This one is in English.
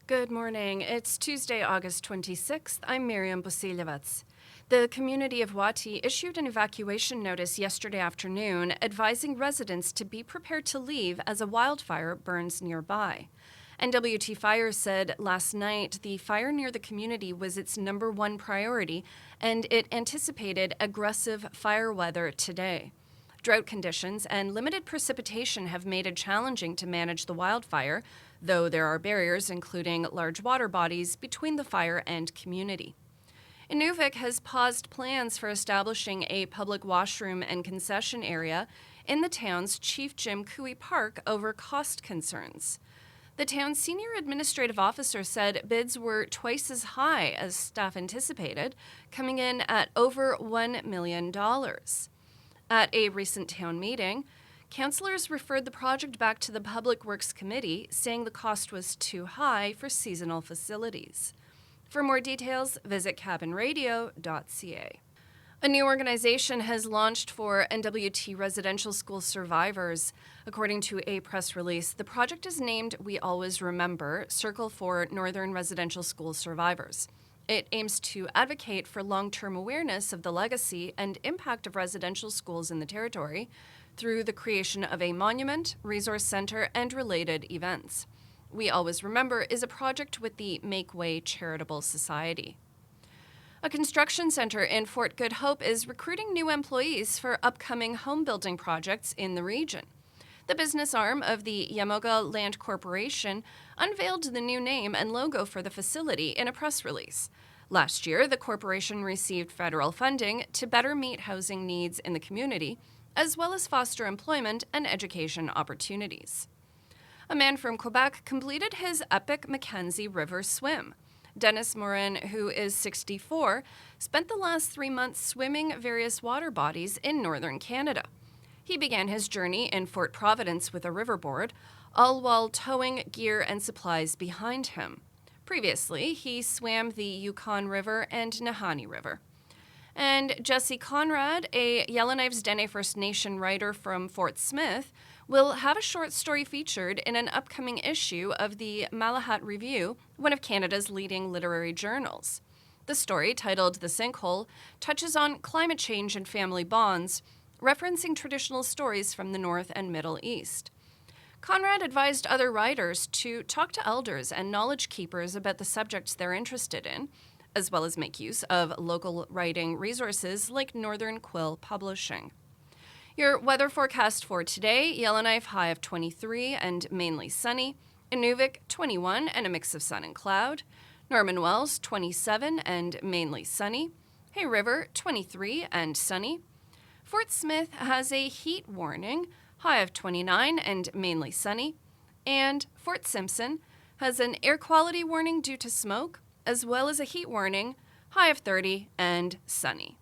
Good morning. It's Tuesday, August 26th. I'm Miriam Busiljevac. The community of Wati issued an evacuation notice yesterday afternoon advising residents to be prepared to leave as a wildfire burns nearby. NWT Fire said last night the fire near the community was its number one priority and it anticipated aggressive fire weather today. Drought conditions and limited precipitation have made it challenging to manage the wildfire, though there are barriers, including large water bodies, between the fire and community. Inuvik has paused plans for establishing a public washroom and concession area in the town's Chief Jim Cooey Park over cost concerns. The town's senior administrative officer said bids were twice as high as staff anticipated, coming in at over $1 million. At a recent town meeting, councillors referred the project back to the Public Works Committee, saying the cost was too high for seasonal facilities. For more details, visit CabinRadio.ca. A new organization has launched for NWT residential school survivors. According to a press release, the project is named We Always Remember, Circle for Northern Residential School Survivors. It aims to advocate for long-term awareness of the legacy and impact of residential schools in the territory through the creation of a monument, resource center, and related events. We Always Remember is a project with the Make Way Charitable Society. A construction center in Fort Good Hope is recruiting new employees for upcoming home building projects in the region. The business arm of the Yamoga Land Corporation unveiled the new name and logo for the facility in a press release. Last year, the corporation received federal funding to better meet housing needs in the community, as well as foster employment and education opportunities. A man from Quebec completed his epic Mackenzie River swim. Dennis Morin, who is 64, spent the last 3 months swimming various water bodies in northern Canada. He began his journey in Fort Providence with a riverboard, all while towing gear and supplies behind him. Previously, he swam the Yukon River and Nahanni River. And Jesse Conrad, a Yellowknife's Dene First Nation writer from Fort Smith, will have a short story featured in an upcoming issue of the Malahat Review, one of Canada's leading literary journals. The story, titled The Sinkhole, touches on climate change and family bonds, referencing traditional stories from the North and Middle East. Conrad advised other writers to talk to elders and knowledge keepers about the subjects they're interested in, as well as make use of local writing resources like Northern Quill Publishing. Your weather forecast for today: Yellowknife high of 23 and mainly sunny, Inuvik 21 and a mix of sun and cloud, Norman Wells 27 and mainly sunny, Hay River 23 and sunny, Fort Smith has a heat warning, high of 29 and mainly sunny, and Fort Simpson has an air quality warning due to smoke, as well as a heat warning, high of 30 and sunny.